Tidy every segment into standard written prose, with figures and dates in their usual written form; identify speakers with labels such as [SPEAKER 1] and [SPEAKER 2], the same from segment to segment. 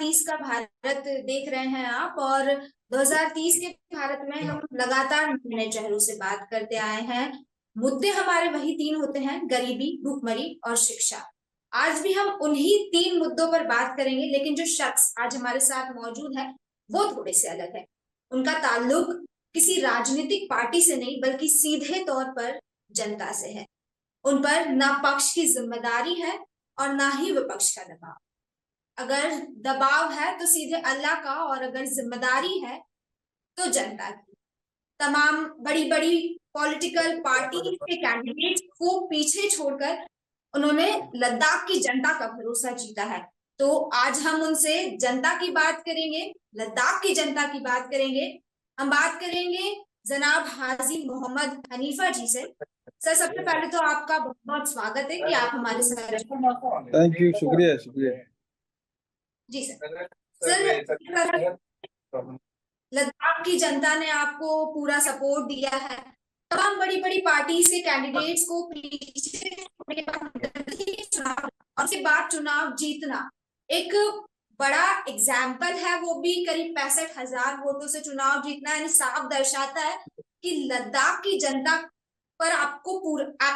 [SPEAKER 1] 2030 का भारत देख रहे हैं आप, और 2030 के भारत में हम लगातार नए चेहरों से बात करते आए हैं। मुद्दे हमारे वही तीन होते हैं: गरीबी, भूखमरी और शिक्षा। आज भी हम उन्हीं तीन मुद्दों पर बात करेंगे, लेकिन जो शख्स आज हमारे साथ मौजूद है वो थोड़े से अलग है। उनका ताल्लुक किसी राजनीतिक पार्टी से नहीं, बल्कि सीधे तौर पर जनता से है। उन पर ना पक्ष की जिम्मेदारी है और ना ही विपक्ष का दबाव। अगर दबाव है तो सीधे अल्लाह का, और अगर जिम्मेदारी है तो जनता की। तमाम बड़ी बड़ी पॉलिटिकल पार्टी के कैंडिडेट को पीछे छोड़कर उन्होंने लद्दाख की जनता का भरोसा जीता है। तो आज हम उनसे जनता की बात करेंगे, लद्दाख की जनता की बात करेंगे। हम बात करेंगे जनाब हाजी मोहम्मद हनीफा जी से। सर, सबसे पहले तो आपका बहुत बहुत स्वागत है कि आप हमारे साथ।
[SPEAKER 2] थैंक यू, शुक्रिया शुक्रिया।
[SPEAKER 1] जी सर। सर, लद्दाख की जनता ने आपको पूरा सपोर्ट दिया है। तमाम बड़ी बड़ी पार्टी से कैंडिडेट्स को पीछे छोड़ने के बाद चुनाव, और उसके बाद चुनाव जीतना एक बड़ा एग्जाम्पल है। वो भी करीब 65,000 वोटों से चुनाव जीतना, यानी साफ दर्शाता है कि लद्दाख की जनता पर आप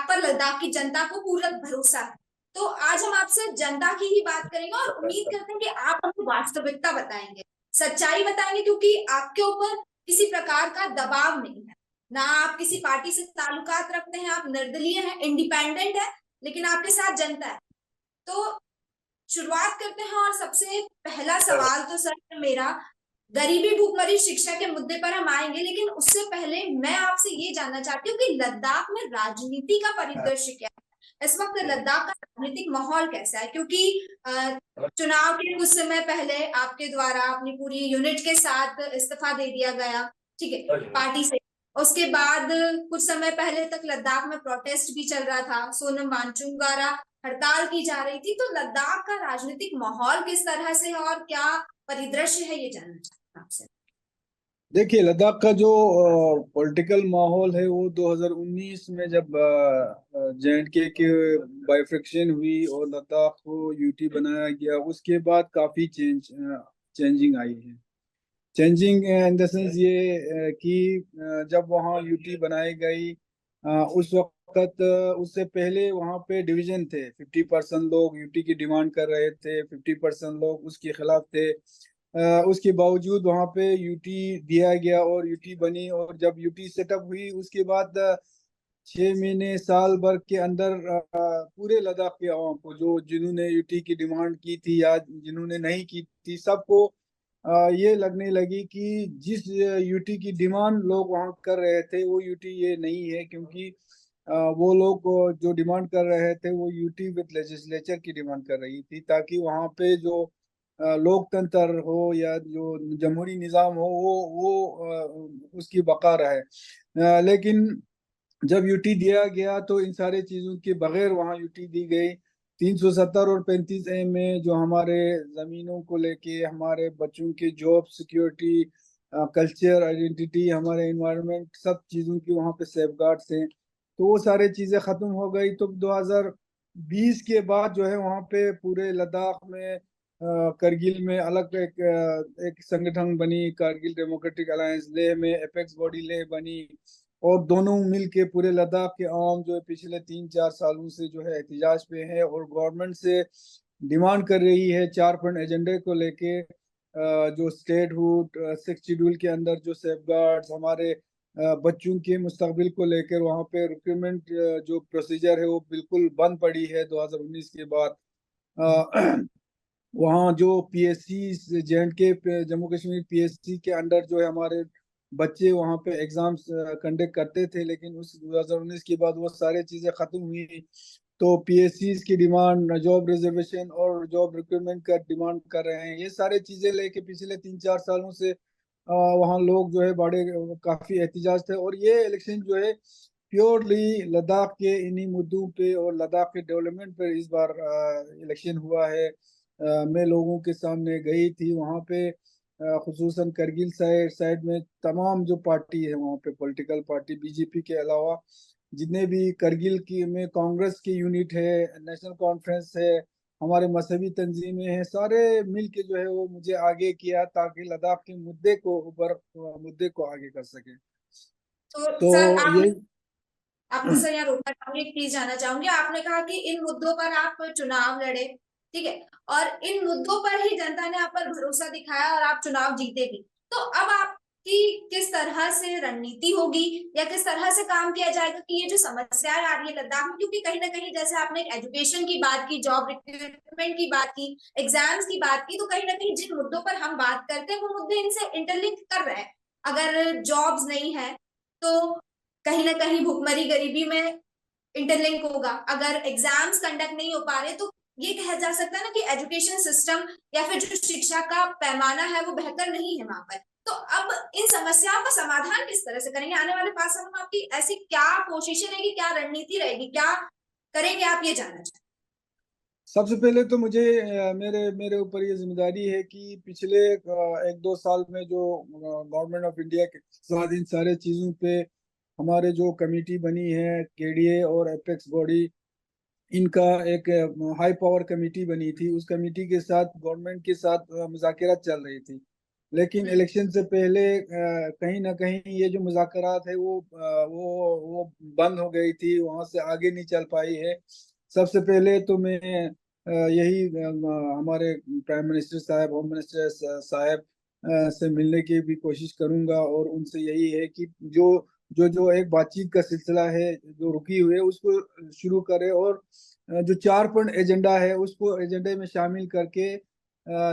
[SPEAKER 1] पर लद्दाख की जनता को पूरा भरोसा है। तो आज हम आपसे जनता की ही बात करेंगे और उम्मीद करते हैं कि आप हमको वास्तविकता बताएंगे, सच्चाई बताएंगे, क्योंकि आपके ऊपर किसी प्रकार का दबाव नहीं है, ना आप किसी पार्टी से ताल्लुकात रखते हैं, आप निर्दलीय हैं, इंडिपेंडेंट है, लेकिन आपके साथ जनता है। तो शुरुआत करते हैं, और सबसे पहला सवाल तो सर मेरा गरीबी, भूखमरी, शिक्षा के मुद्दे पर हम आएंगे, लेकिन उससे पहले मैं आपसे ये जानना चाहती हूँ कि लद्दाख में राजनीति का परिदृश्य क्या है इस वक्त, लद्दाख का राजनीतिक माहौल कैसा है? क्योंकि चुनाव के कुछ समय पहले आपके द्वारा अपनी पूरी यूनिट के साथ इस्तीफा दे दिया गया, ठीक है, पार्टी से। उसके बाद कुछ समय पहले तक लद्दाख में प्रोटेस्ट भी चल रहा था, सोनम वांगचुक द्वारा हड़ताल की जा रही थी। तो लद्दाख का राजनीतिक माहौल किस तरह से है और क्या परिदृश्य है, ये जानना चाहते हैं आपसे।
[SPEAKER 2] देखिए, लद्दाख का जो पॉलिटिकल माहौल है वो 2019 में जब जे.एंड.के की बाइफरकेशन हुई और लद्दाख को यूटी बनाया गया, उसके बाद काफी चेंजिंग आई है। चेंजिंग इन द सेंस ये कि जब वहाँ यूटी बनाई गई उस वक्त उससे पहले वहाँ पे डिवीजन थे। 50% लोग यूटी की डिमांड कर रहे थे, 50% लोग उसके खिलाफ थे। उसके बावजूद वहाँ पे यूटी दिया गया और यूटी बनी। और जब यूटी सेटअप हुई उसके बाद 6 महीने साल भर के अंदर पूरे लद्दाख के आवाम को, जो जिन्होंने यूटी की डिमांड की थी या जिन्होंने नहीं की थी, सबको ये लगने लगी कि जिस यूटी की डिमांड लोग वहाँ कर रहे थे वो यूटी ये नहीं है। क्योंकि वो लोग जो डिमांड कर रहे थे वो यूटी विद लेजिस्लेचर की डिमांड कर रही थी, ताकि वहाँ पे जो लोकतंत्र हो या जो जमहूरी निज़ाम हो वो उसकी बका रहे। लेकिन जब यूटी दिया गया तो इन सारे चीज़ों के बगैर वहाँ यूटी दी गई। 370 और 35A में जो हमारे ज़मीनों को लेके, हमारे बच्चों के जॉब सिक्योरिटी, कल्चर, आइडेंटिटी, हमारे इन्वायरमेंट, सब चीज़ों की वहाँ पे सेफगार्ड्स हैं। तो वो सारे चीज़ें ख़त्म हो गई। तो 2020 के बाद जो है वहाँ पे पूरे लद्दाख में करगिल में अलग एक संगठन बनी, कारगिल डेमोक्रेटिक अलायंस। लेह में एपेक्स बॉडी लेह बनी, और दोनों मिल के पूरे लद्दाख के आवाम जो है पिछले 3-4 सालों से जो है एहतिजाज पे है और गवर्नमेंट से डिमांड कर रही है 4 पॉइंट एजेंडे को लेके। जो स्टेटहुड 6 शेड्यूल के अंदर जो सेफगार्ड्स, हमारे बच्चों के मुस्तकबिल को लेकर वहाँ पे रिक्रूटमेंट जो प्रोसीजर है वो बिल्कुल बंद पड़ी है 2019 के बाद। वहाँ जो PSC J&K Jammu Kashmir PSC के अंडर जो है हमारे बच्चे वहाँ पे एग्जाम्स कंडक्ट करते थे, लेकिन उस 2019 के बाद वो सारी चीज़ें ख़त्म हुई। तो पीएससी की डिमांड, जॉब रिजर्वेशन और जॉब रिक्रूटमेंट का डिमांड कर रहे हैं। ये सारी चीज़ें लेके पिछले 3-4 सालों से वहाँ लोग जो है बड़े काफ़ी एहतिजाज थे। और ये इलेक्शन जो है प्योरली लद्दाख के इन्हीं मुद्दों पे और लद्दाख के डेवलपमेंट पे इस बार इलेक्शन हुआ है। मैं लोगों के सामने गई थी वहाँ पे, खुसूसन करगिल साइड में तमाम जो पार्टी है वहाँ पे, पॉलिटिकल पार्टी बीजेपी के अलावा जितने भी करगिल की में कांग्रेस की यूनिट है, नेशनल कॉन्फ्रेंस है, हमारे मजहबी तंजीमें हैं, सारे मिल के जो है वो मुझे आगे किया ताकि लद्दाख के मुद्दे को आगे कर सके।
[SPEAKER 1] तो
[SPEAKER 2] तो
[SPEAKER 1] सर आप,
[SPEAKER 2] यही
[SPEAKER 1] आपने सर यहाँ रोकना चाहूंगी, एक चीज जानना चाहूंगी। आपने कहा कि इन मुद्दों पर आप चुनाव लड़े, ठीक है, और इन मुद्दों पर ही जनता ने आप पर भरोसा दिखाया और आप चुनाव जीते भी। तो अब आपकी किस तरह से रणनीति होगी या किस तरह से काम किया जाएगा कि ये जो समस्याएं आ रही है लद्दाख में, क्योंकि कहीं ना कहीं जैसे आपने एजुकेशन की बात की, जॉब रिक्रूटमेंट की बात की, एग्जाम्स की बात की, तो कहीं ना कहीं जिन मुद्दों पर हम बात करते हैं वो मुद्दे इनसे इंटरलिंक कर रहे हैं। अगर जॉब्स नहीं है तो कहीं ना कहीं भुखमरी गरीबी में इंटरलिंक होगा। अगर एग्जाम्स कंडक्ट नहीं हो पा रहे तो ये कहा जा सकता है ना कि एजुकेशन सिस्टम या फिर जो शिक्षा का पैमाना है वो बेहतर नहीं है वहां पर। तो अब इन समस्याओं का समाधान किस तरह से करेंगे आने वाले 5 सालों में? आपकी ऐसी क्या कोशिशें रहेगी, क्या रणनीति रहेगी, क्या करेंगे आप, ये जानना चाहते
[SPEAKER 2] सबसे पहले तो मुझे मेरे मेरे ऊपर ये जिम्मेदारी है कि पिछले 1-2 साल में जो गवर्नमेंट ऑफ इंडिया के साथ इन सारे चीज़ों पे हमारे जो कमेटी बनी है, केडीए और एपेक्स बॉडी, इनका एक हाई पावर कमेटी बनी थी। उस कमेटी के साथ गवर्नमेंट के साथ मुज़ाकरात चल रही थी, लेकिन
[SPEAKER 1] हैं?
[SPEAKER 2] इलेक्शन से पहले कहीं ना कहीं ये जो मुज़ाकरात है वो बंद हो गई थी, वहां से आगे नहीं चल पाई है। सबसे पहले तो मैं यही हमारे प्राइम मिनिस्टर साहब, होम मिनिस्टर साहब से मिलने की भी कोशिश करूंगा और उनसे यही है कि जो जो जो एक बातचीत का सिलसिला है जो रुकी हुई है उसको शुरू करें, और जो 4 पॉइंट एजेंडा है उसको एजेंडे में शामिल करके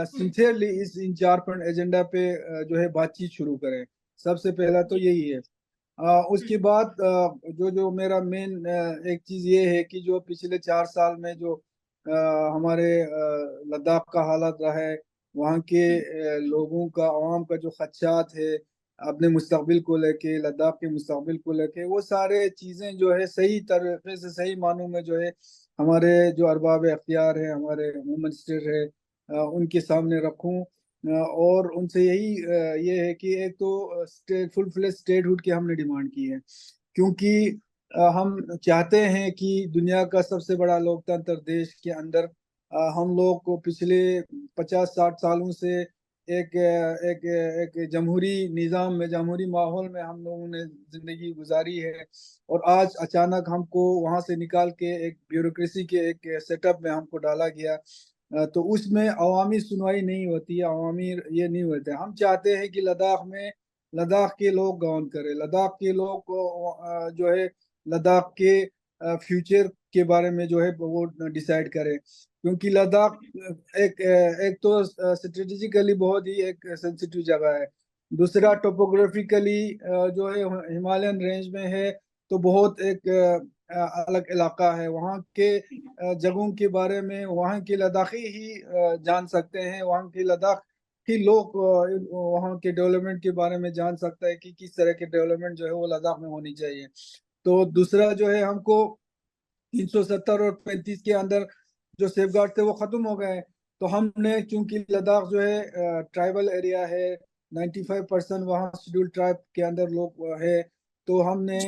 [SPEAKER 2] सिंसियरली इस इन 4 पॉइंट एजेंडा पे जो है बातचीत शुरू करें। सबसे पहला तो
[SPEAKER 1] जी।
[SPEAKER 2] यही है। उसके बाद जो जो मेरा मेन एक चीज ये है कि जो पिछले 4 साल में जो हमारे लद्दाख का हालत रहा है, वहाँ के लोगों का, आवाम का जो खदशात है अपने मुस्तकबिल को लेके, लद्दाख के मुस्तकबिल को लेके, वो सारे चीज़ें जो है सही तरीके से, सही मानों में जो है हमारे जो अरबाब अख्तियार है, हमारे होम मिनिस्टर है, उनके सामने रखूं। और उनसे यही ये है कि एक तो स्टेट, फुल फ्लेज स्टेटहुड की हमने डिमांड की है, क्योंकि हम चाहते हैं कि दुनिया का सबसे बड़ा लोकतंत्र देश के अंदर हम लोग को पिछले 50-60 सालों से एक जमहूरी निज़ाम में, जमहूरी माहौल में हम लोगों ने जिंदगी गुजारी है, और आज अचानक हमको वहां से निकाल के एक ब्यूरोक्रेसी के एक सेटअप में हमको डाला गया। तो उसमें अवामी सुनवाई नहीं होती है, अवामी ये नहीं होते। हम चाहते हैं कि लद्दाख में लद्दाख के लोग गवर्न करें, लद्दाख के लोग जो है लद्दाख के फ्यूचर के बारे में जो है वो डिसाइड करें, क्योंकि लद्दाख एक एक तो स्ट्रेटेजिकली बहुत ही एक सेंसिटिव जगह है। दूसरा टोपोग्राफिकली जो है हिमालयन रेंज में है, तो बहुत एक अलग इलाका है। वहाँ के जगहों के बारे में वहाँ के लद्दाखी ही जान सकते हैं, वहाँ के लद्दाख के लोग वहाँ के डेवलपमेंट के बारे में जान सकता है कि किस तरह के डेवलपमेंट जो है वो लद्दाख में होनी चाहिए। तो दूसरा जो है, हमको 370 और 35 के अंदर जो सेफगार्ड थे वो खत्म हो गए। तो हमने, चूंकि लद्दाख जो है ट्राइबल एरिया है, 95% वहाँ शेड्यूल ट्राइब के अंदर लोग है, तो हमने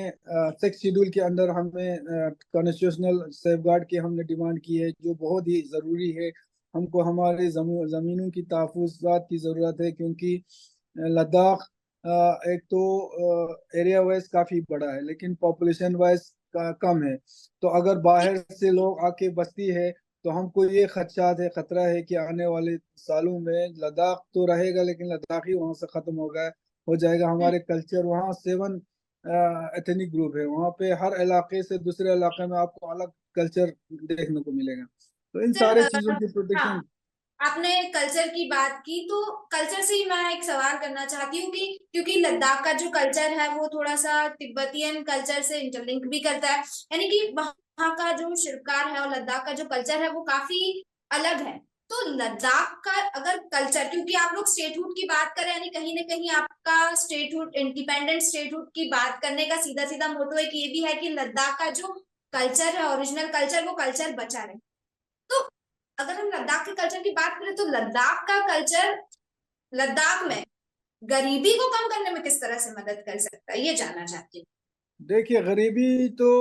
[SPEAKER 2] 6 शेड्यूल के अंदर हमें कॉन्स्टिट्यूशनल सेफगार्ड की हमने डिमांड की है, जो बहुत ही ज़रूरी है। हमको हमारे ज़मीनों की तहफ़्फ़ुज़ात की ज़रूरत है, क्योंकि लद्दाख एक तो एरिया वाइज काफ़ी बड़ा है लेकिन पॉपुलेशन वाइज कम है। तो अगर बाहर से लोग आके बसती है तो हमको ये खदशात है, खतरा है कि आने वाले सालों में लद्दाख तो रहेगा लेकिन लद्दाख ही वहाँ से खत्म हो जाएगा। हमारे कल्चर वहाँ 7 एथनिक ग्रुप है, वहाँ पे हर इलाके से दूसरे इलाके में आपको अलग कल्चर देखने को मिलेगा। तो इन सारे चीजों
[SPEAKER 1] सर
[SPEAKER 2] की
[SPEAKER 1] हाँ,
[SPEAKER 2] प्रोटेक्शन।
[SPEAKER 1] आपने कल्चर की बात की तो कल्चर से ही मैं एक सवाल करना चाहती हूँ कि क्योंकि लद्दाख का जो कल्चर है वो थोड़ा सा तिब्बतियन कल्चर से इंटरलिंक भी करता है, यानी कि वहाँ का जो शिल्पकार है और लद्दाख का जो कल्चर है वो काफी अलग है। तो लद्दाख का अगर कल्चर, क्योंकि आप लोग स्टेटहुड की बात करें, यानी कहीं ना कहीं आपका स्टेटहुड, इंडिपेंडेंट स्टेटहुड की बात करने का सीधा सीधा मोटो एक ये भी है कि लद्दाख का जो कल्चर है, ओरिजिनल कल्चर, वो कल्चर बचा रहे। तो अगर हम लद्दाख के कल्चर की बात करें तो लद्दाख का कल्चर लद्दाख में गरीबी को कम करने में किस तरह से मदद कर सकता है, ये जानना चाहती हूँ।
[SPEAKER 2] देखिए, गरीबी तो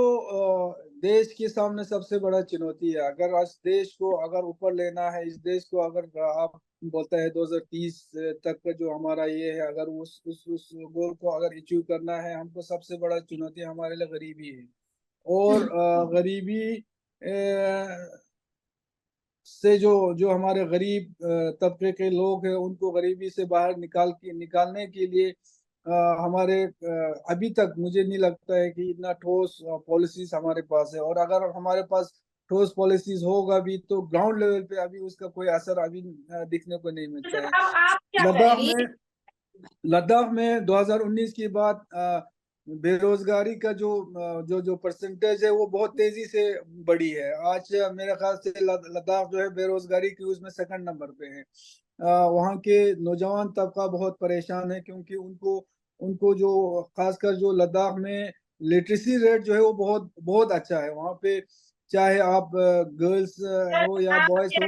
[SPEAKER 2] देश के सामने सबसे बड़ा चुनौती है। अगर इस देश को अगर ऊपर लेना है, इस देश को अगर आप बोलते हैं 2030 तक का जो हमारा ये है, अगर उस गोल को अगर अचीव करना है, हमको सबसे बड़ा चुनौती हमारे लिए गरीबी है। और गरीबी से जो जो हमारे गरीब तबके के लोग हैं, उनको गरीबी से बाहर निकालने के लिए हमारे अभी तक मुझे नहीं लगता है कि इतना ठोस पॉलिसीज हमारे पास है। और अगर हमारे पास ठोस पॉलिसीज होगा भी तो ग्राउंड लेवल पे अभी उसका कोई असर अभी दिखने को नहीं
[SPEAKER 1] तो
[SPEAKER 2] मिलता
[SPEAKER 1] सर
[SPEAKER 2] है।
[SPEAKER 1] अब आप क्या
[SPEAKER 2] लद्दाख
[SPEAKER 1] कहेंगे?
[SPEAKER 2] में लद्दाख में 2019 के बाद बेरोजगारी का जो जो परसेंटेज है वो बहुत तेजी से बढ़ी है। आज मेरे ख्याल से लद्दाख जो है बेरोजगारी की उसमें सेकंड नंबर पे है। वहाँ के नौजवान तबका बहुत परेशान है, क्योंकि उनको उनको जो खासकर जो लद्दाख में लिटरेसी रेट जो है वो बहुत बहुत अच्छा है वहाँ पे। चाहे आप गर्ल्स हो या
[SPEAKER 1] आप
[SPEAKER 2] बॉयज हो।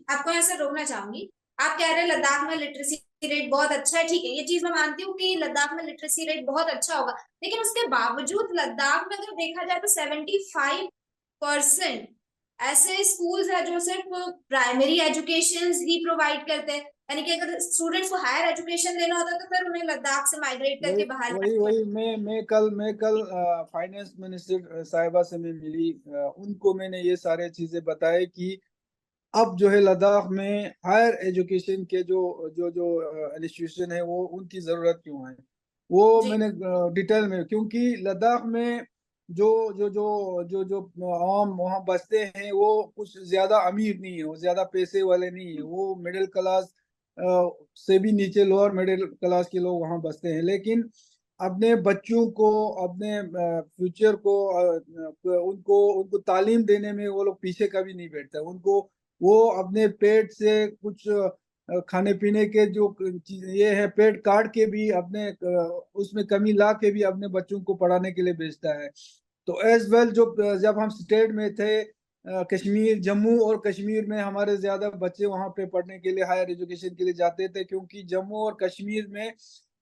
[SPEAKER 1] आपको यहाँ से रोकना चाहूंगी। आप कह रहे हैं लद्दाख में लिटरेसी रेट बहुत अच्छा है, ठीक है, ये चीज मैं मानती हूँ कि लद्दाख में लिटरेसी रेट बहुत अच्छा होगा, लेकिन उसके बावजूद लद्दाख में अगर देखा जाए तो 75% ऐसे स्कूल्स है जो सिर्फ प्राइमरी एजुकेशन ही प्रोवाइड करते हैं। यानी कि अगर स्टूडेंट्स को हायर एजुकेशन लेना होता है तो फिर उन्हें लद्दाख से माइग्रेट
[SPEAKER 2] वही
[SPEAKER 1] करके बाहर
[SPEAKER 2] वही
[SPEAKER 1] जाना
[SPEAKER 2] वही मैं कल फाइनेंस मिनिस्टर साहिबा से मैं मिली। उनको मैंने ये सारे चीजें बताई कि अब जो है लद्दाख में हायर एजुकेशन के जो जो जो इंस्टीट्यूशन है वो उनकी जरूरत क्यों है। वो
[SPEAKER 1] जी
[SPEAKER 2] मैंने डिटेल में, क्योंकि लद्दाख में जो जो जो जो जो आम वहाँ बसते हैं वो कुछ ज्यादा अमीर नहीं है, वो ज्यादा पैसे वाले नहीं है, वो मिडिल क्लास से भी नीचे लोअर मिडिल क्लास के लोग वहाँ बसते हैं। लेकिन अपने बच्चों को, अपने फ्यूचर को उनको उनको तालीम देने में वो लोग पीछे कभी नहीं बैठते। उनको वो अपने पेट से कुछ खाने पीने के जो ये है पेट काट के भी अपने उसमें कमी ला के भी अपने बच्चों को पढ़ाने के लिए भेजता है। तो एज वेल जो जब हम स्टेट में थे, कश्मीर, जम्मू और कश्मीर में हमारे ज्यादा बच्चे वहाँ पे पढ़ने के लिए, हायर एजुकेशन के लिए जाते थे, क्योंकि जम्मू और कश्मीर में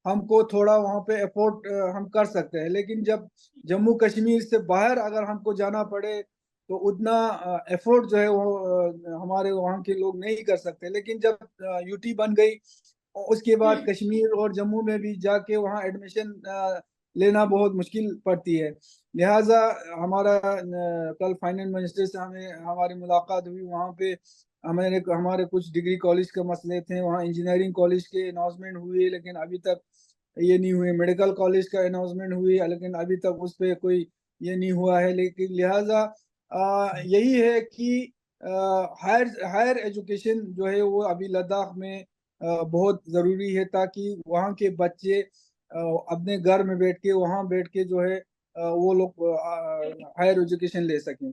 [SPEAKER 2] हमको थोड़ा वहाँ पे अफोर्ड हम कर सकते हैं। लेकिन जब जम्मू कश्मीर से बाहर अगर हमको जाना पड़े तो उतना एफर्ट जो है वो हमारे वहाँ के लोग नहीं कर सकते। लेकिन जब यूटी बन गई और उसके बाद कश्मीर और जम्मू में भी जाके वहाँ एडमिशन लेना बहुत मुश्किल पड़ती है। लिहाजा हमारा कल फाइनेंस मिनिस्टर से हमें हमारी मुलाकात हुई। वहाँ पे हमारे कुछ डिग्री कॉलेज के मसले थे, वहाँ इंजीनियरिंग कॉलेज के अनाउंसमेंट हुई लेकिन अभी तक ये नहीं हुए, मेडिकल कॉलेज का अनाउंसमेंट हुई लेकिन अभी तक उस पर कोई ये नहीं हुआ है। लेकिन लिहाजा यही है कि हायर हायर एजुकेशन जो है वो अभी लद्दाख में बहुत ज़रूरी है, ताकि वहाँ के बच्चे अपने घर में बैठ के, वहाँ बैठ के जो है वो लोग हायर एजुकेशन ले सकें।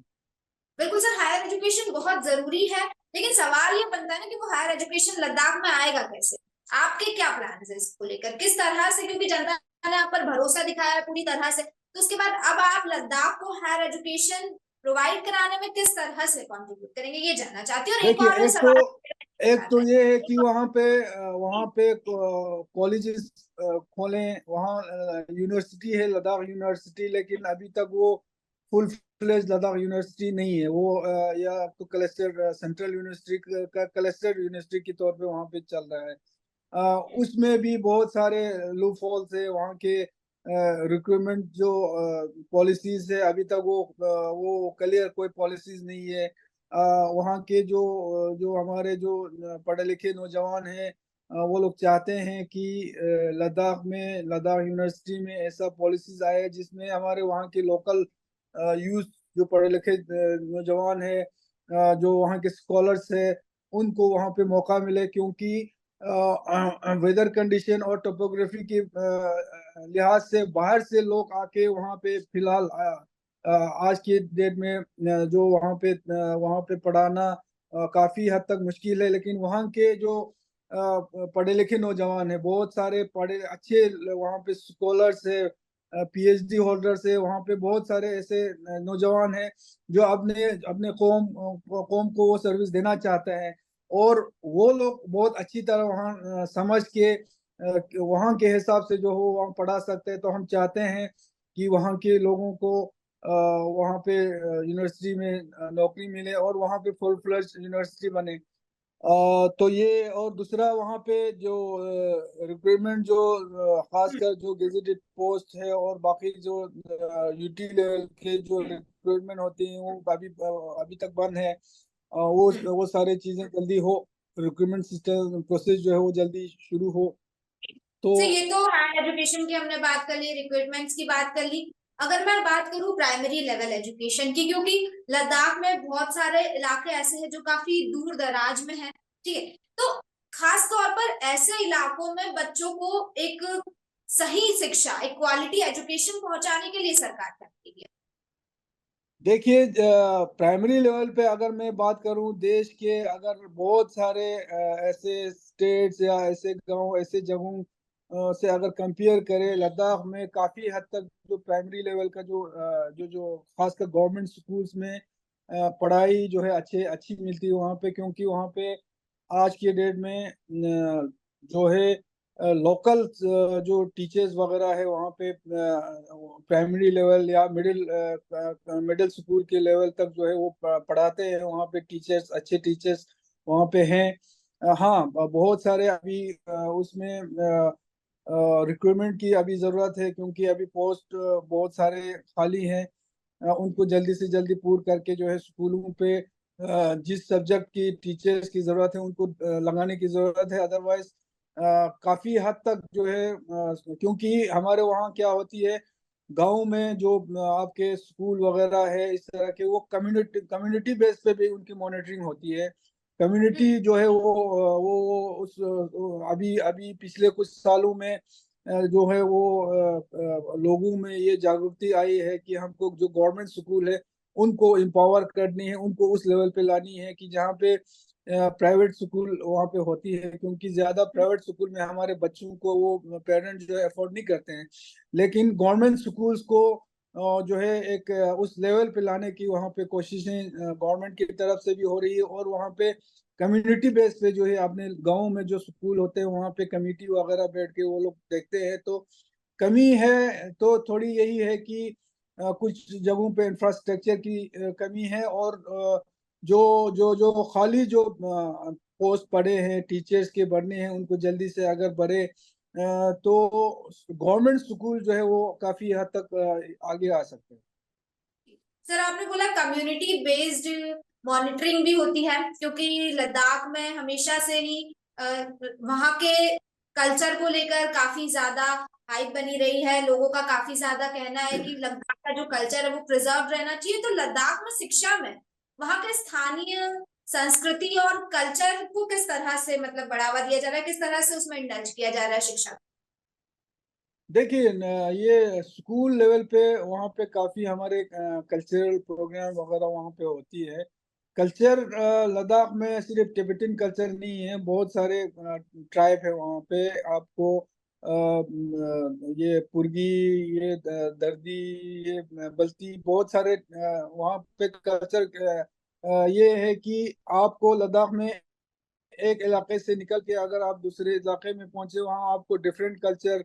[SPEAKER 1] बिल्कुल सर, हायर एजुकेशन बहुत जरूरी है, लेकिन सवाल ये बनता है ना कि वो हायर एजुकेशन लद्दाख में आएगा कैसे? आपके क्या प्लान है इसको लेकर, किस तरह से, क्योंकि जनता ने आप पर भरोसा दिखाया है पूरी तरह से, तो उसके बाद अब आप लद्दाख को हायर एजुकेशन प्रोवाइड कराने में किस तरह से कंट्रीब्यूट करेंगे, ये जानना चाहती हूँ। और एक
[SPEAKER 2] देखिए,
[SPEAKER 1] और सवाल
[SPEAKER 2] एक तो ये है कि वहाँ पे कॉलेजेस खोलें। वहाँ यूनिवर्सिटी है लद्दाख यूनिवर्सिटी, लेकिन अभी तक वो फुल फ्लेज लद्दाख यूनिवर्सिटी नहीं है। वो या तो क्लस्टर सेंट्रल यूनिवर्सिटी का क्लस्टर यूनिवर्सिटी के तौर पे वहाँ पे चल रहा है। उसमें भी बहुत सारे लूप होल्स है। वहाँ के रिक्रूटमेंट जो पॉलिसीज है अभी तक वो क्लियर कोई पॉलिसीज नहीं है। वहाँ के जो जो हमारे जो पढ़े लिखे नौजवान हैं, वो लोग चाहते हैं कि लद्दाख में, लद्दाख यूनिवर्सिटी में ऐसा पॉलिसीज आए जिसमें हमारे वहाँ के लोकल यूथ जो पढ़े लिखे नौजवान हैं, जो वहाँ के स्कॉलर्स है, उनको वहाँ पे मौका मिले। क्योंकि वेदर कंडीशन और टोपोग्राफी के लिहाज से बाहर से लोग आके वहाँ पे फिलहाल आज के डेट में जो वहाँ पे पढ़ाना काफी हद तक मुश्किल है। लेकिन वहाँ के जो पढ़े लिखे नौजवान है, बहुत सारे पढ़े अच्छे वहाँ पे स्कॉलर्स है, पीएचडी होल्डर्स है, वहाँ पे बहुत सारे ऐसे नौजवान हैं जो अपने अपने कौम को वो सर्विस देना चाहते हैं। और वो लोग बहुत अच्छी तरह वहाँ समझ के वहाँ के हिसाब से जो हो वहाँ पढ़ा सकते हैं। तो हम चाहते हैं कि वहाँ के लोगों को वहाँ पे यूनिवर्सिटी में नौकरी मिले और वहाँ पे फुल फ्लेज यूनिवर्सिटी बने। तो ये, और दूसरा वहाँ पे जो रिक्रूटमेंट जो खासकर जो गेजेटेड पोस्ट है और बाकी जो यूटी लेवल के जो रिक्रूटमेंट होती हैं वो अभी तक बंद है। वो सारे चीजें जल्दी हो, रिक्रूटमेंट सिस्टम प्रोसेस जो है वो जल्दी शुरू हो। तो
[SPEAKER 1] ये तो हायर एजुकेशन की हमने बात कर ली, रिक्रूटमेंट्स की बात कर ली। अगर मैं बात करूं प्राइमरी लेवल एजुकेशन की, क्योंकि लद्दाख में बहुत सारे इलाके ऐसे हैं जो काफी दूर दराज में है, ठीक है, तो खास तौर पर ऐसे इलाकों में बच्चों को एक सही शिक्षा, एक क्वालिटी एजुकेशन पहुंचाने के लिए सरकार क्या करेगी?
[SPEAKER 2] देखिए, प्राइमरी लेवल पे अगर मैं बात करूं, देश के अगर बहुत सारे ऐसे स्टेट्स या ऐसे गांव, ऐसे जगहों से अगर कंपेयर करें, लद्दाख में काफ़ी हद तक जो प्राइमरी लेवल का जो खासकर गवर्नमेंट स्कूल्स में पढ़ाई जो है अच्छी मिलती है वहाँ पे, क्योंकि वहाँ पे आज की डेट में जो है लोकल जो टीचर्स वगैरह है वहाँ पे प्राइमरी लेवल या मिडिल स्कूल के लेवल तक जो है वो पढ़ाते हैं। वहाँ पे टीचर्स, अच्छे टीचर्स वहाँ पे हैं। हाँ, बहुत सारे अभी उसमें रिक्रूटमेंट की अभी ज़रूरत है, क्योंकि अभी पोस्ट बहुत सारे खाली हैं। उनको जल्दी से जल्दी पूर्ण करके जो है स्कूलों पे जिस सब्जेक्ट की टीचर्स की ज़रूरत है उनको लगाने की ज़रूरत है। अदरवाइज काफ़ी हद तक जो है क्योंकि हमारे वहाँ क्या होती है, गांव में जो आपके स्कूल वगैरह है इस तरह के, वो कम्युनिटी बेस पे भी उनकी मॉनिटरिंग होती है। कम्युनिटी जो है वो उस अभी अभी पिछले कुछ सालों में जो है वो लोगों में ये जागरूकता आई है कि हमको जो गवर्नमेंट स्कूल है उनको एम्पावर करनी है, उनको उस लेवल पे लानी है कि जहाँ पे प्राइवेट स्कूल वहाँ पे होती है, क्योंकि ज्यादा प्राइवेट स्कूल में हमारे बच्चों को वो पेरेंट्स जो है अफोर्ड नहीं करते हैं। लेकिन गवर्नमेंट स्कूल्स को जो है एक उस लेवल पे लाने की वहाँ पे कोशिशें गवर्नमेंट की तरफ से भी हो रही है। और वहाँ पे कम्युनिटी बेस पे जो है, अपने गाँव में जो स्कूल होते हैं वहाँ पे कमेटी वगैरह बैठ के वो लोग देखते हैं। तो कमी है तो थोड़ी यही है कि कुछ जगहों पे इंफ्रास्ट्रक्चर की कमी है, और जो जो जो खाली जो पोस्ट पड़े हैं टीचर्स के भरने हैं, उनको जल्दी से अगर भरे तो गवर्नमेंट स्कूल जो है वो काफी हद तक आगे आ सकते हैं।
[SPEAKER 1] सर आपने बोला कम्युनिटी बेस्ड मॉनिटरिंग भी होती है, क्योंकि लद्दाख में हमेशा से ही वहाँ के कल्चर को लेकर काफी ज्यादा हाइप बनी रही है। लोगों का काफी ज्यादा कहना है कि लद्दाख का जो कल्चर है वो प्रिजर्व रहना चाहिए। तो लद्दाख में शिक्षा में वहाँ के स्थानीय संस्कृति और कल्चर को किस तरह से मतलब बढ़ावा दिया जा रहा है, किस तरह से उसमें इंडल्ज किया जा रहा है शिक्षा?
[SPEAKER 2] देखिए ये स्कूल लेवल पे वहाँ पे काफ़ी हमारे कल्चरल प्रोग्राम वगैरह वहाँ पे होती है। कल्चर लद्दाख में सिर्फ टिबेटन कल्चर नहीं है, बहुत सारे ट्राइब है वहाँ पे। आपको ये पुर्गी, ये दर्दी, ये बल्ती, बहुत सारे वहाँ पे कल्चर ये है कि आपको लद्दाख में एक इलाके से निकल के अगर आप दूसरे इलाके में पहुंचे, वहाँ आपको डिफरेंट कल्चर,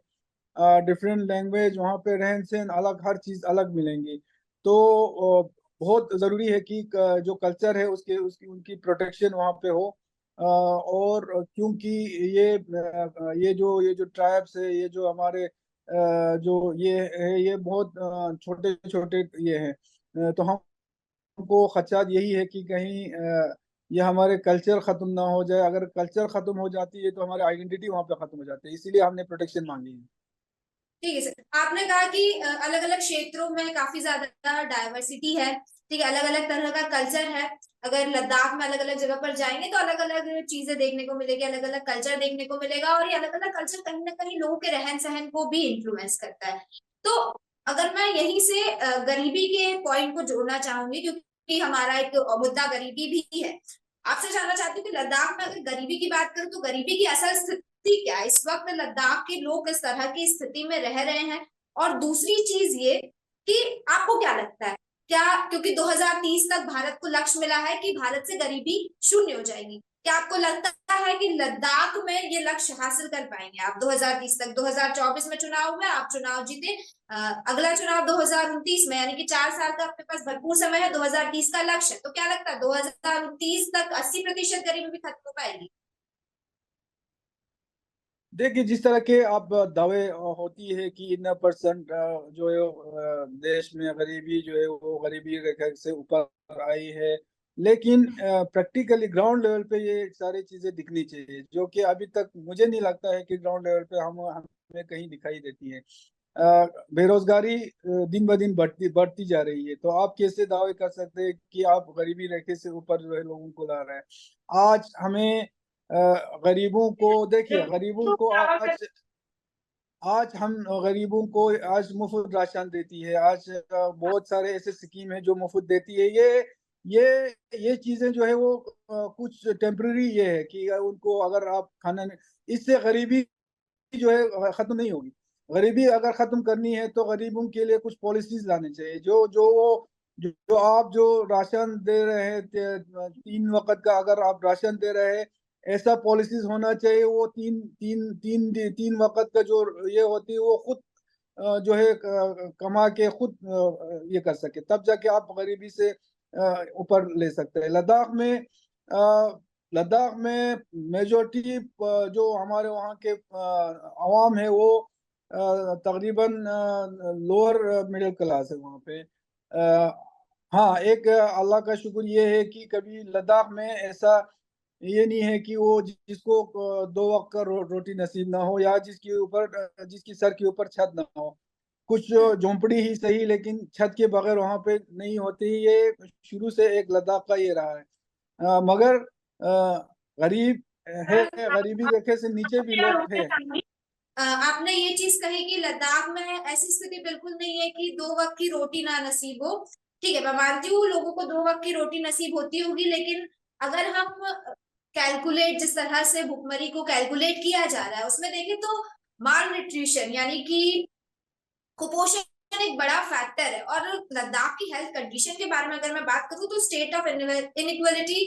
[SPEAKER 2] डिफरेंट लैंग्वेज, वहाँ पे रहन सहन अलग, हर चीज अलग मिलेंगी। तो बहुत जरूरी है कि जो कल्चर है उसके उसकी उनकी प्रोटेक्शन वहाँ पे हो। और क्योंकि ये जो ट्राइब्स है, ये जो हमारे जो ये है, ये बहुत छोटे छोटे ये हैं। तो हमको खदशात यही है कि कहीं ये हमारे कल्चर खत्म ना हो जाए। अगर कल्चर खत्म हो जाती है तो हमारी आइडेंटिटी वहाँ पे खत्म हो जाती है, इसीलिए हमने प्रोटेक्शन मांगी है।
[SPEAKER 1] ठीक है सर, आपने कहा कि अलग अलग क्षेत्रों में काफी ज्यादा डाइवर्सिटी है, ठीक है, अलग अलग तरह का कल्चर है। अगर लद्दाख में अलग अलग जगह पर जाएंगे तो अलग अलग चीजें देखने को मिलेगी, अलग अलग कल्चर देखने को मिलेगा, और ये अलग अलग कल्चर कहीं ना कहीं लोगों के रहन सहन को भी इन्फ्लुएंस करता है। तो अगर मैं यहीं से गरीबी के पॉइंट को जोड़ना चाहूंगी, क्योंकि हमारा एक मुद्दा गरीबी भी है, आपसे जानना चाहती हूँ कि लद्दाख में अगर गरीबी की बात करूँ तो गरीबी की असल स्थिति क्या है इस वक्त? लद्दाख के लोग किस तरह की स्थिति में रह रहे हैं? और दूसरी चीज ये कि आपको क्या लगता है, क्या क्योंकि 2030 तक भारत को लक्ष्य मिला है कि भारत से गरीबी शून्य हो जाएगी। क्या आपको लगता है कि लद्दाख में ये लक्ष्य हासिल कर पाएंगे आप 2030 तक? 2024 में चुनाव हुआ, आप चुनाव जीते, अगला चुनाव 2029 में, यानी कि 4 साल का आपके पास भरपूर समय है। 2030 का लक्ष्य, तो क्या लगता है 2029 तक 80% गरीबी भी खत्म हो पाएगी?
[SPEAKER 2] देखिए, जिस तरह के अब दावे होती है कि इतना परसेंट जो है देश में गरीबी जो है वो गरीबी रेखा से ऊपर आई है, लेकिन प्रैक्टिकली ग्राउंड लेवल पे ये सारी चीजें दिखनी चाहिए, जो कि अभी तक मुझे नहीं लगता है कि ग्राउंड लेवल पे हमें कहीं दिखाई देती है। बेरोजगारी दिन ब दिन बढ़ती बढ़ती जा रही है, तो आप कैसे दावे कर सकते हैं कि आप गरीबी रेखे से ऊपर जो है लोगों को ला रहे हैं? आज हमें गरीबों को देखिए, गरीबों को आज आज हम गरीबों को आज मुफ्त राशन देती है। आज बहुत सारे ऐसे स्कीम है जो मुफ्त देती है। ये ये चीजें जो है वो कुछ टेम्पररी ये है कि उनको अगर आप खाना इससे गरीबी जो है खत्म नहीं होगी। गरीबी अगर खत्म करनी है तो गरीबों के लिए कुछ पॉलिसीज लाने चाहिए। जो आप जो राशन दे रहे हैं, 3 वक्त का अगर आप राशन दे रहे हैं, ऐसा पॉलिसीज होना चाहिए। वो तीन तीन तीन तीन वक्त का जो ये होती है वो खुद जो है कमा के खुद ये कर सके, तब जाके आप गरीबी से ऊपर ले सकते हैं। लद्दाख में मेजोरिटी जो हमारे वहाँ के अवाम है वो तकरीबन लोअर मिडिल क्लास है वहाँ पे। हाँ, एक अल्लाह का शुक्र ये है कि कभी लद्दाख में ऐसा ये नहीं है कि वो जिसको 2 वक्त का रोटी नसीब ना हो, या जिसकी सर के ऊपर छत ना हो। कुछ झोंपड़ी ही सही, लेकिन छत के बगैर वहां पे नहीं होती। ये शुरू से एक लद्दाख का ये रहा है। मगर गरीब है, गरीबी रेखे से नीचे भी लोग है।
[SPEAKER 1] आपने ये चीज कही कि लद्दाख में ऐसी स्थिति बिल्कुल नहीं है कि 2 वक्त की रोटी ना नसीब हो। ठीक है, मैं मानती हूँ लोगों को 2 वक्त की रोटी नसीब होती होगी, लेकिन अगर हम कैलकुलेट, जिस तरह से भुखमरी को कैलकुलेट किया जा रहा है, उसमें देखें तो माल न्यूट्रिशन यानी कि कुपोषण एक बड़ा फैक्टर है। और लद्दाख की हेल्थ कंडीशन के बारे में अगर मैं बात करूं तो स्टेट ऑफ इनइक्वालिटी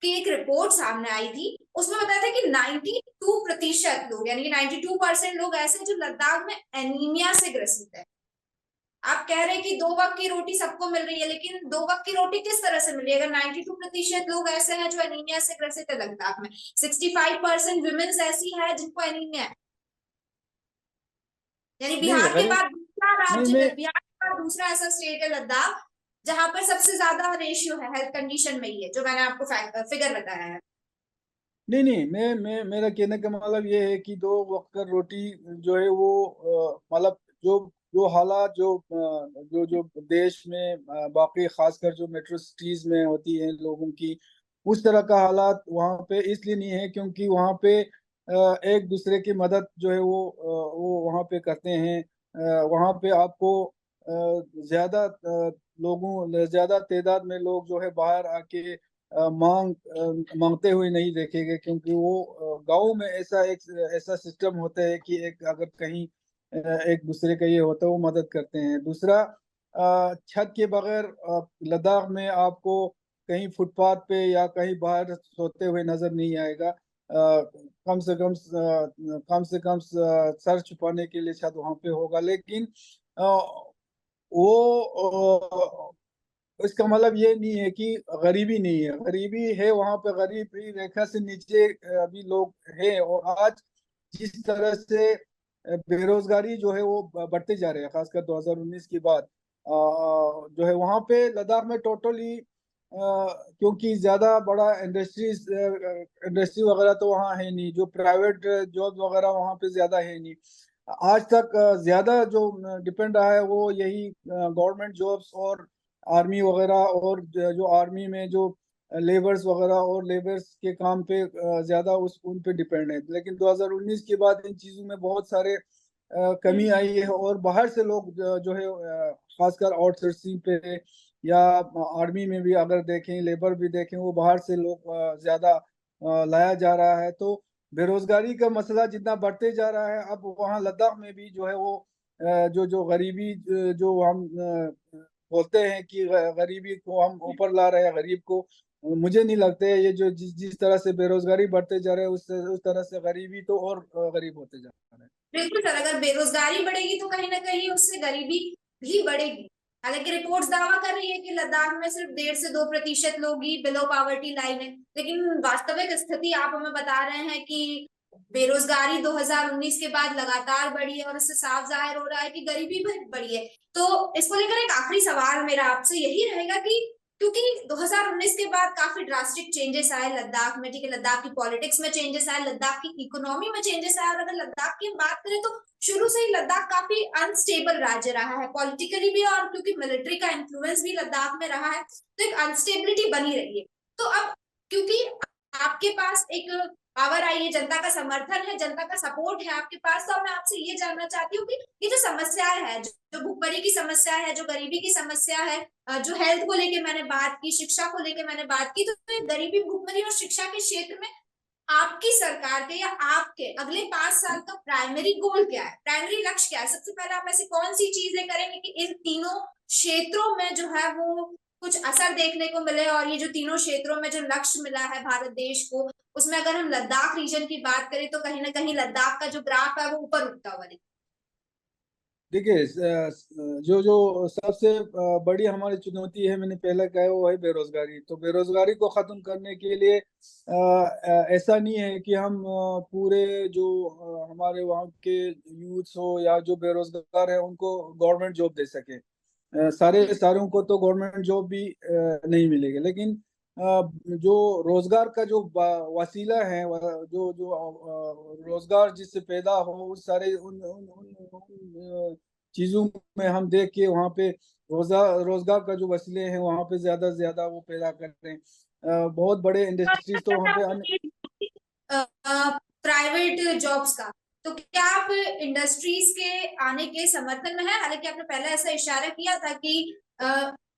[SPEAKER 1] की एक रिपोर्ट सामने आई थी। उसमें बताया था कि 92% लोग, यानी कि 92% लोग ऐसे हैं जो लद्दाख में एनीमिया से ग्रसित है। आप कह रहे हैं कि 2 वक्त की रोटी सबको मिल रही है, लेकिन 2 वक्त की रोटी किस तरह से मिल रही है? अगर 92% लोग ऐसे हैं जो एनीमिया से ग्रसित है लद्दाख में, 65% वुमेन्स ऐसी है जिनको एनीमिया है। यानी
[SPEAKER 2] नहीं
[SPEAKER 1] बिहार के
[SPEAKER 2] गरीब
[SPEAKER 1] बाद दूसरा
[SPEAKER 2] नहीं
[SPEAKER 1] राज्य,
[SPEAKER 2] मैं
[SPEAKER 1] बिहार के बाद दूसरा ऐसा स्टेट है लद्दाख जहां पर सबसे ज्यादा रेशियो है हेल्थ कंडीशन में ही है, जो मैंने आपको फिगर बताया है।
[SPEAKER 2] नहीं नहीं मैं मेरा कहने का मतलब ये है कि 2 वक्त का रोटी जो है वो मतलब जो जो हालात जो जो देश में बाकी खासकर जो मेट्रो सिटीज में होती है लोगों की, उस तरह का हालात वहाँ पे इसलिए नहीं है क्योंकि वहाँ पे एक दूसरे की मदद जो है वो वहाँ पे करते हैं। वहाँ पे आपको ज्यादा तादाद में लोग जो है बाहर आके मांगते हुए नहीं देखेंगे, क्योंकि वो गांव में ऐसा सिस्टम होता है कि एक अगर कहीं एक दूसरे का ये होता है वो मदद करते हैं। दूसरा, छत के बगैर लद्दाख में आपको कहीं फुटपाथ पे या कहीं बाहर सोते हुए नजर नहीं आएगा। कम से कम सर छुपाने के लिए छत वहां पे होगा, लेकिन वो इसका मतलब ये नहीं है कि गरीबी नहीं है। गरीबी है वहां पे, गरीबी रेखा से नीचे अभी लोग हैं। और आज जिस तरह से बेरोजगारी जो है वो बढ़ते जा रहे हैं, खासकर 2019 के बाद जो है वहां पे लद्दाख में टोटली, क्योंकि ज्यादा बड़ा इंडस्ट्री वगैरह तो वहाँ है नहीं, जो प्राइवेट जॉब वगैरह वहाँ पे ज्यादा है नहीं। आज तक ज्यादा जो डिपेंड रहा है वो यही गवर्नमेंट जॉब्स और आर्मी वगैरह, और जो आर्मी में जो लेबर्स वगैरह और लेबर्स के काम पे ज्यादा उस उन पे डिपेंड है। लेकिन 2019 के बाद इन चीजों में बहुत सारे कमी आई है, और बाहर से लोग जो है खासकर आउटसोर्सिंग पे या आर्मी में भी अगर देखें, लेबर भी देखें, वो बाहर से लोग ज्यादा लाया जा रहा है। तो बेरोजगारी का मसला जितना बढ़ते जा रहा है, अब वहाँ लद्दाख में भी जो है वो जो जो गरीबी जो हम बोलते हैं कि गरीबी को हम ऊपर ला रहे हैं, गरीब को, मुझे नहीं लगता है ये जो जिस तरह से बेरोजगारी बढ़ते जा रहे हैं उस तरह से गरीबी तो और गरीब होते जा रहे हैं।
[SPEAKER 1] बिल्कुल सर, अगर बेरोजगारी बढ़ेगी तो कहीं ना कहीं उससे गरीबी भी बढ़ेगी। हालांकि रिपोर्ट्स दावा कर रही है कि लद्दाख में सिर्फ 1.5 से 2% लोग ही बिलो पॉवर्टी लाइन है, लेकिन वास्तविक स्थिति आप हमें बता रहे हैं कि बेरोजगारी 2019 के बाद लगातार बढ़ी है और इससे साफ जाहिर हो रहा है कि गरीबी भी बढ़ी है। तो इसको लेकर एक आखिरी सवाल मेरा आपसे यही रहेगा कि क्योंकि 2019 के बाद काफी ड्रास्टिक चेंजेस आए लद्दाख में, ठीक है, लद्दाख की पॉलिटिक्स में चेंजेस आए, लद्दाख की इकोनॉमी में चेंजेस आए, और अगर लद्दाख की बात करें तो शुरू से ही लद्दाख काफी अनस्टेबल राज्य रहा है पॉलिटिकली भी, और क्योंकि मिलिट्री का इन्फ्लुएंस भी लद्दाख में रहा है तो एक अनस्टेबिलिटी बनी रही है। तो अब क्योंकि आपके पास एक पावर आई है, जनता का समर्थन है, जनता का सपोर्ट है आपके पास, तो मैं आपसे ये जानना चाहती हूँ कि ये जो समस्याएं है, जो भुखमरी की समस्या है, जो गरीबी की समस्या है, जो हेल्थ को लेके मैंने बात की, शिक्षा को लेके मैंने बात की, तो ये गरीबी, भुखमरी और शिक्षा के क्षेत्र में आपकी सरकार के या आपके अगले 5 साल का प्राइमरी गोल क्या है, प्राइमरी लक्ष्य क्या है? सबसे पहले आप ऐसी कौन सी चीजें करेंगे कि इन तीनों क्षेत्रों में जो है वो कुछ असर देखने को मिले, और ये जो तीनों क्षेत्रों में जो लक्ष्य मिला है भारत देश को, उसमें अगर हम लद्दाख रीजन की बात करें तो कहीं ना कहीं लद्दाख का जो ग्राफ है वो ऊपर उठता हुआ दिखता
[SPEAKER 2] देखिए, जो जो सबसे बड़ी हमारी चुनौती है, मैंने पहले कहा, वो है बेरोजगारी। तो बेरोजगारी को खत्म करने के लिए ऐसा नहीं है कि हम पूरे जो हमारे वहाँ के यूथ्स हो या जो बेरोजगार है उनको गवर्नमेंट जॉब दे सके। सारों को तो गवर्नमेंट जॉब भी नहीं मिलेगी, लेकिन जो रोजगार का जो वसीला है, जो जो रोजगार जिससे पैदा हो, उस सारे उन चीजों में हम देख के वहाँ पे रोजगार का जो वसीले हैं वहाँ पे ज्यादा से ज्यादा वो पैदा करते हैं। बहुत बड़े इंडस्ट्रीज तो वहाँ पे
[SPEAKER 1] है प्राइवेट जॉब्स का। तो क्या आप इंडस्ट्रीज के आने के समर्थन में है? हालांकि आपने पहले ऐसा इशारा किया था कि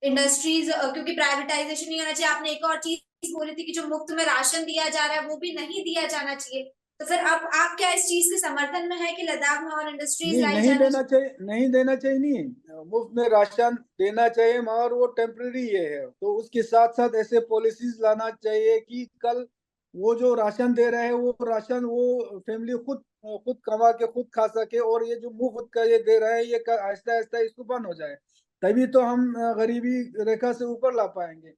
[SPEAKER 1] इंडस्ट्रीज क्योंकि प्राइवेटाइजेशन नहीं होना चाहिए, आपने एक और चीज बोली थी कि जो मुफ्त में राशन दिया जा रहा है वो भी नहीं दिया जाना चाहिए। तो फिर अब आप क्या इस चीज के समर्थन में है कि लद्दाख में और इंडस्ट्रीज
[SPEAKER 2] नहीं,
[SPEAKER 1] लाई
[SPEAKER 2] नहीं
[SPEAKER 1] जाना
[SPEAKER 2] देना चाहिए, नहीं देना चाहिए, नहीं मुफ्त में राशन देना चाहिए, मगर वो टेम्परेरी ये है। तो उसके साथ साथ ऐसे पॉलिसीज लाना चाहिए कि कल वो जो राशन दे रहे हैं वो राशन वो फैमिली खुद खुद कमा के खुद खा सके, और ये जो मुफ्त का ये दे रहे हैं ये आहिस्ता आहिस्ता इसको बंद हो जाए, तभी तो हम गरीबी रेखा से ऊपर ला पाएंगे।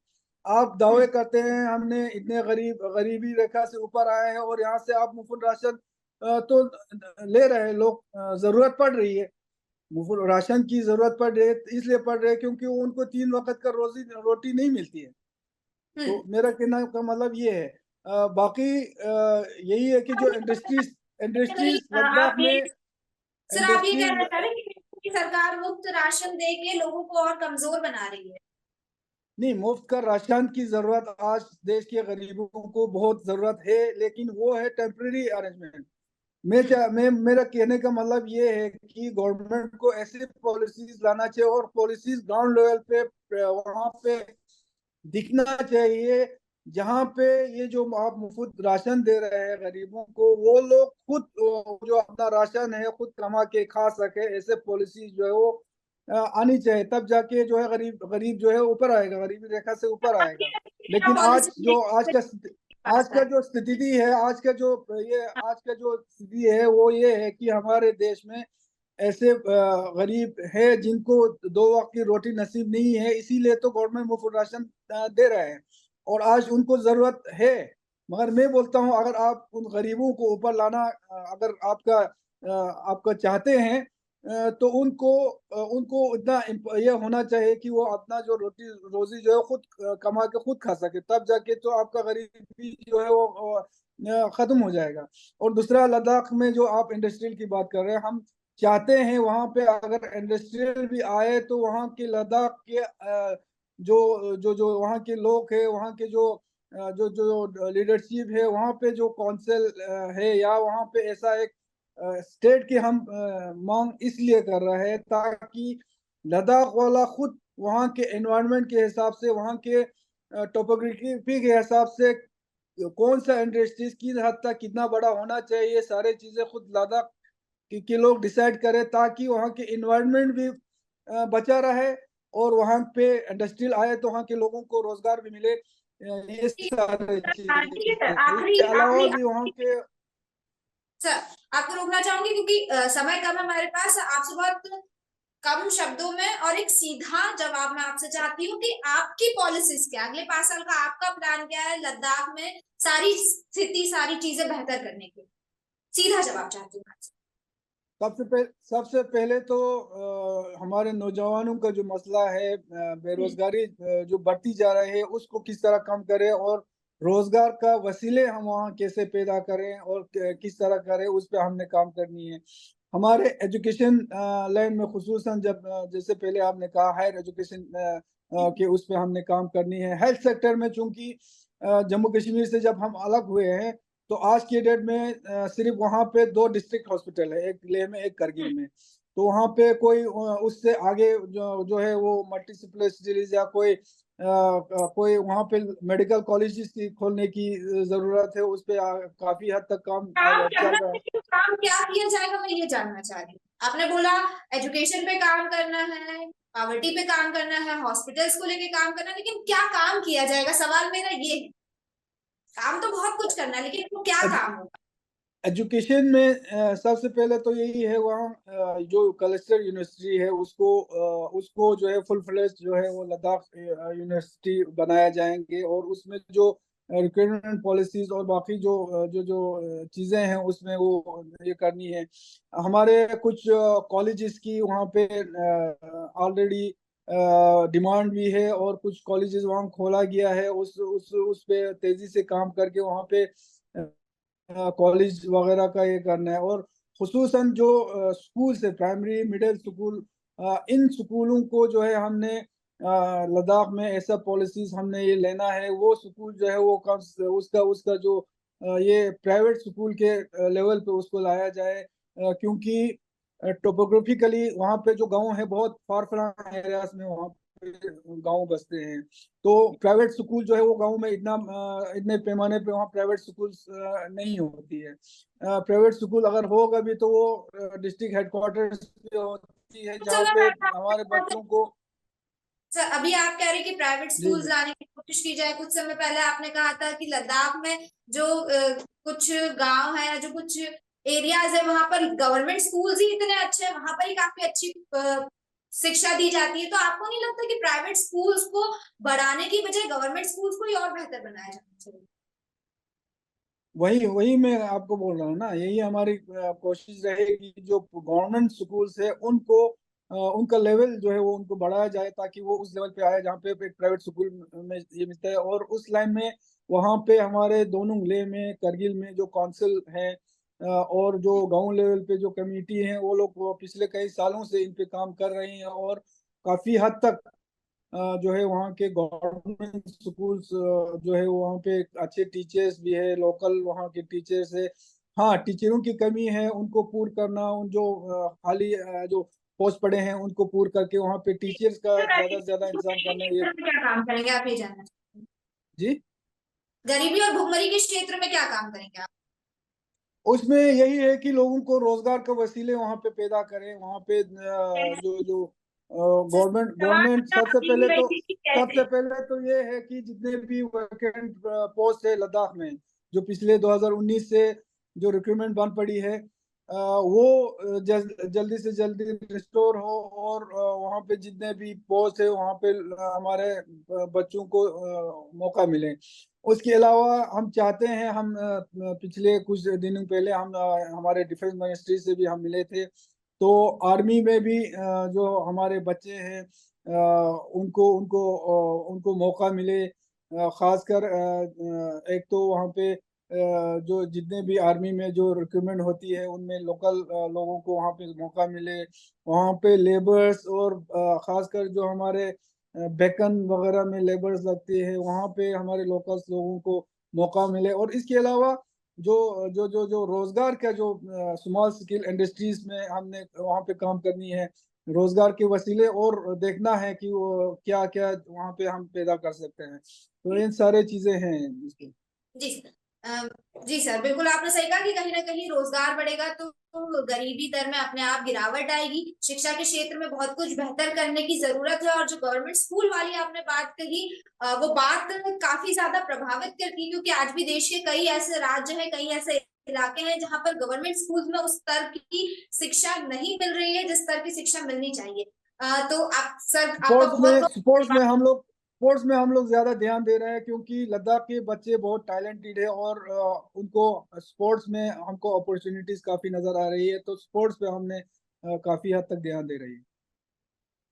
[SPEAKER 2] आप दावे करते हैं हमने इतने गरीबी रेखा से ऊपर आए हैं, और यहाँ से आप मुफ्त राशन तो ले रहे हैं लोग। जरूरत पड़ रही है, मुफ्त राशन की जरूरत पड़ रही है, इसलिए पड़ रही है क्योंकि उनको 3 वक्त का रोटी नहीं मिलती है। तो मेरा कहना का मतलब ये है। बाकी यही है कि जो इंडस्ट्रीज इंडस्ट्रीज लद्दाख
[SPEAKER 1] आप ये
[SPEAKER 2] में
[SPEAKER 1] सर आप ये
[SPEAKER 2] इंडस्ट्रीज
[SPEAKER 1] कहना चाह रहे हैं कि सरकार मुफ्त राशन दे के लोगों को और कमजोर बना रही है?
[SPEAKER 2] नहीं, मुफ्त का राशन की जरूरत आज देश के गरीबों को बहुत जरूरत है, लेकिन वो है टेम्परेरी अरेंजमेंट। मैं मेरा कहने का मतलब ये है कि गवर्नमेंट को ऐसी पॉलिसीज लाना चाहिए, और पॉलिसीज ग्राउंड लेवल पे वहां पे दिखना चाहिए, जहाँ पे ये जो आप मुफ्त राशन दे रहे हैं गरीबों को, वो लोग खुद जो अपना राशन है खुद कमा के खा सके। ऐसे पॉलिसी जो है वो आनी चाहिए, तब जाके जो है गरीब गरीब जो है ऊपर आएगा, गरीबी रेखा से ऊपर आएगा। लेकिन आज का जो स्थिति है, आज का जो स्थिति है वो ये है कि हमारे देश में ऐसे गरीब है जिनको 2 वक्त की रोटी नसीब नहीं है, इसीलिए तो गवर्नमेंट मुफ्त राशन दे रहे हैं, और आज उनको जरूरत है। मगर मैं बोलता हूँ, अगर आप उन गरीबों को ऊपर लाना अगर आपका चाहते हैं, तो उनको उनको इतना ये होना चाहिए कि वो अपना जो रोटी रोजी जो है खुद कमा के खुद खा सके, तब जाके तो आपका गरीबी जो है वो खत्म हो जाएगा। और दूसरा, लद्दाख में जो आप इंडस्ट्रियल की बात कर रहे हैं, हम चाहते हैं वहां पे अगर इंडस्ट्रियल भी आए तो वहां के लद्दाख के जो जो जो वहाँ के लोग हैं, वहाँ के जो जो लीडरशिप है, वहाँ पे जो काउंसिल है, या वहाँ पे ऐसा एक स्टेट की हम मांग इसलिए कर रहे हैं ताकि लद्दाख वाला खुद वहाँ के एनवायरनमेंट के हिसाब से, वहाँ के टोपोग्राफी के हिसाब से कौन सा इंडस्ट्रीज की हद तक कितना बड़ा होना चाहिए, ये सारे चीजें खुद लद्दाख के लोग डिसाइड करें, ताकि वहाँ के इन्वायरमेंट भी बचा रहे, और वहाँ पे इंडस्ट्रियल आए तो वहाँ के लोगों को रोजगार भी मिले। ये सारे चीजें,
[SPEAKER 1] आखिरी
[SPEAKER 2] इसके अलावा
[SPEAKER 1] आखिरी
[SPEAKER 2] भी वहाँ के।
[SPEAKER 1] सर, आपको रोकना चाहूंगी क्योंकि समय कम है हमारे पास। आपसे बहुत कम शब्दों में और एक सीधा जवाब मैं आपसे चाहती हूँ कि आपकी पॉलिसीज क्या, अगले 5 साल का आपका प्लान क्या है लद्दाख में सारी स्थिति, सारी चीजें बेहतर करने के? सीधा जवाब चाहती हूँ आपसे।
[SPEAKER 2] सबसे पहले तो हमारे नौजवानों का जो मसला है, बेरोजगारी जो बढ़ती जा रही है, उसको किस तरह कम करें और रोजगार का वसीले हम वहाँ कैसे पैदा करें और किस तरह करें, उस पर हमने काम करनी है। हमारे एजुकेशन लाइन में खुसूसन जब जैसे पहले आपने कहा हायर एजुकेशन के उस पर हमने काम करनी है। हेल्थ सेक्टर में चूंकि जम्मू कश्मीर से जब हम अलग हुए हैं तो आज की डेट में सिर्फ वहाँ पे 2 डिस्ट्रिक्ट हॉस्पिटल है, एक लेह में एक करगिल में। तो वहाँ पे कोई उससे आगे जो है वो मल्टी स्पेशलिस्ट या कोई वहाँ पे मेडिकल कॉलेजेस की खोलने की जरूरत है। उस पे काफी हद तक काम
[SPEAKER 1] काम
[SPEAKER 2] चल
[SPEAKER 1] करना
[SPEAKER 2] रहा है।
[SPEAKER 1] है, काम क्या किया जाएगा मैं ये जानना चाह रही हूँ। आपने बोला एजुकेशन पे काम करना है, पॉवर्टी पे काम करना है, हॉस्पिटल्स को लेके काम करना है, लेकिन क्या काम किया जाएगा? सवाल मेरा ये है। काम तो बहुत कुछ करना है, लेकिन वो क्या काम होगा?
[SPEAKER 2] एजुकेशन में सबसे पहले तो यही है, वहाँ जो क्लस्टर यूनिवर्सिटी है उसको जो है फुल फ्लेज जो है वो लद्दाख यूनिवर्सिटी बनाया जाएंगे। और उसमें जो रिक्रूटमेंट पॉलिसीज और बाकी जो चीज़ें हैं उसमें वो ये करनी है। हमारे कुछ कॉलेजेस की वहाँ पे ऑलरेडी डिमांड भी है और कुछ कॉलेजेस वहाँ खोला गया है। उस पे तेजी से काम करके वहाँ पे कॉलेज वगैरह का ये करना है। और खुसूसन जो स्कूल से प्राइमरी मिडिल स्कूल, इन स्कूलों को जो है हमने लद्दाख में ऐसा पॉलिसीज हमने ये लेना है। वो स्कूल जो है वो कम उसका उसका जो ये प्राइवेट स्कूल के लेवल पे उसको लाया जाए, क्योंकि टोपोग्राफिकली वहाँ पे जो गांव है बहुत फार फ्लंग एरियाज में वहाँ पे गांव बसते हैं। तो प्राइवेट स्कूल जो है वो गांव में इतने पैमाने पे वहाँ प्राइवेट स्कूल नहीं होती है। प्राइवेट स्कूल अगर होगा भी तो वो डिस्ट्रिक्ट हेडक्वार्टर्स पे होती है जहाँ
[SPEAKER 1] चलो
[SPEAKER 2] पे हमारे
[SPEAKER 1] मैं
[SPEAKER 2] बच्चों को।
[SPEAKER 1] सर, अभी आप कह रहे हैं कि प्राइवेट
[SPEAKER 2] जी
[SPEAKER 1] स्कूल्स
[SPEAKER 2] जी।
[SPEAKER 1] लाने की कोशिश की जाए। कुछ समय पहले आपने कहा था कि लद्दाख में जो कुछ गांव है या जो कुछ एरियाज है वहां पर गवर्नमेंट स्कूल्स ही इतने अच्छे हैं, वहां पर ही काफी अच्छी शिक्षा दी जाती है। तो आपको नहीं लगता कि प्राइवेट स्कूल्स को बढ़ाने की बजाय गवर्नमेंट स्कूल्स को ही और बेहतर बनाया जाना चाहिए?
[SPEAKER 2] वही वही मैं आपको बोल रहा हूँ ना, यही हमारी कोशिश रहेगी। जो गवर्नमेंट स्कूल्स है उनको उनका लेवल जो है वो उनको बढ़ाया जाए ताकि वो उस लेवल पे आए जहाँ पे एक प्राइवेट स्कूल में ये मिलता है। और उस लाइन में वहाँ पे हमारे दोनों लेह में करगिल में जो काउंसिल है और जो गांव लेवल पे जो कमेटी है वो पिछले कई सालों से इन पे काम कर रही हैं। और काफी हद तक जो है वहाँ के गवर्नमेंट स्कूल्स जो है वहाँ पे अच्छे टीचर्स भी है, लोकल वहाँ के टीचर्स है। हाँ, टीचरों की कमी है, उनको पूर्ण करना, उन जो खाली जो पोस्ट पड़े हैं उनको पूर्ण करके वहाँ पे टीचर्स का ज्यादा से ज्यादा इंतजाम करना है। ये
[SPEAKER 1] क्या काम करेंगे आप, ये जानना चाहते हैं?
[SPEAKER 2] जी।
[SPEAKER 1] गरीबी और भुखमरी के क्षेत्र में क्या काम करेंगे आप?
[SPEAKER 2] उसमें यही है कि लोगों को रोजगार के वसीले वहाँ पे पैदा करें। वहाँ पे जो जो गवर्नमेंट
[SPEAKER 1] सवाल
[SPEAKER 2] गवर्नमेंट
[SPEAKER 1] मेरा अभी वही थी कि
[SPEAKER 2] सबसे
[SPEAKER 1] कैसे?
[SPEAKER 2] पहले तो ये है कि जितने भी वैकेंट पोस्ट है लद्दाख में, जो पिछले 2019 से जो रिक्रूटमेंट बंद पड़ी है, वो जल्दी से जल्दी रिस्टोर हो और वहाँ पे जितने भी पोस्ट है वहाँ पे हमारे बच्चों को मौका मिले। उसके अलावा हम चाहते हैं, हम पिछले कुछ दिनों पहले हम हमारे डिफेंस मिनिस्ट्री से भी हम मिले थे। तो आर्मी में भी जो हमारे बच्चे हैं उनको उनको उनको मौका मिले। खासकर एक तो वहाँ पे जो जितने भी आर्मी में जो रिक्रूटमेंट होती है उनमें लोकल लोगों को वहाँ पे मौका मिले। वहाँ पे लेबर्स और खासकर जो हमारे बेकन वगैरह में लेबर्स लगती है वहाँ पे हमारे लोकल्स लोगों को मौका मिले। और इसके अलावा जो जो रोजगार का जो स्मॉल स्केल इंडस्ट्रीज में हमने वहाँ पे काम करनी है, रोजगार के वसीले और देखना है कि वो क्या क्या वहाँ पे हम पैदा कर सकते हैं। तो इन सारे चीजें हैं इसके।
[SPEAKER 1] जी सर। जी सर, बिल्कुल आपने सही कहा कि कहीं ना कहीं रोजगार बढ़ेगा तो गरीबी दर में अपने आप गिरावट आएगी। शिक्षा के क्षेत्र में बहुत कुछ बेहतर करने की जरूरत है, और जो गवर्नमेंट स्कूल वाली आपने बात कही, वो बात काफी ज्यादा प्रभावित करती है, क्योंकि आज भी देश के कई ऐसे राज्य हैं, कई ऐसे इलाके हैं जहां पर गवर्नमेंट स्कूल में उस स्तर की शिक्षा नहीं मिल रही है जिस स्तर की शिक्षा मिलनी चाहिए। तो आप सर, आपका बहुत बहुत
[SPEAKER 2] स्पोर्ट्स में हम लोग ज्यादा ध्यान दे रहे हैं, क्योंकि लद्दाख के बच्चे बहुत टैलेंटेड है और उनको स्पोर्ट्स में हमको अपॉर्चुनिटीज काफी नजर आ रही है, तो स्पोर्ट्स पे हमने काफी हद तक ध्यान दे रही है।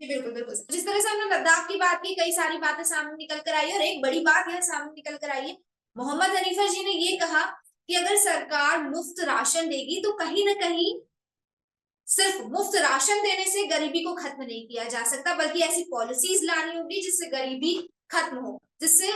[SPEAKER 1] जी बिल्कुल बिल्कुल। जिस तरह से हमने लद्दाख की बात की, कई सारी बातें सामने निकल कर आई है, और एक बड़ी बात यह सामने निकल कर आई है, मोहम्मद हनीफा जी ने ये कहा कि अगर सरकार मुफ्त राशन देगी तो कहीं ना कहीं सिर्फ मुफ्त राशन देने से गरीबी को खत्म नहीं किया जा सकता, बल्कि ऐसी पॉलिसीज लानी होगी जिससे गरीबी खत्म हो, जिससे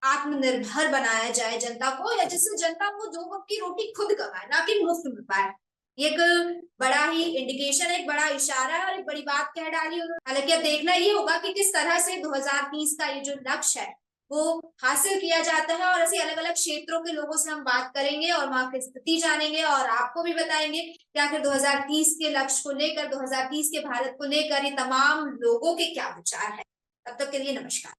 [SPEAKER 1] आत्मनिर्भर बनाया जाए जनता को, या जिससे जनता को दो वक्त की रोटी खुद कमाए, ना कि मुफ्त में पाए। ये एक बड़ा ही इंडिकेशन है, एक बड़ा इशारा है, और एक बड़ी बात कह डाली उन्होंने। हालांकि अब देखना ये होगा कि किस तरह से 2030 का ये जो लक्ष्य है वो हासिल किया जाता है, और ऐसे अलग अलग क्षेत्रों के लोगों से हम बात करेंगे और वहां की स्थिति जानेंगे, और आपको भी बताएंगे कि आखिर 2030 के लक्ष्य को लेकर, 2030 के भारत को लेकर ये तमाम लोगों के क्या विचार है। तब तक के लिए नमस्कार।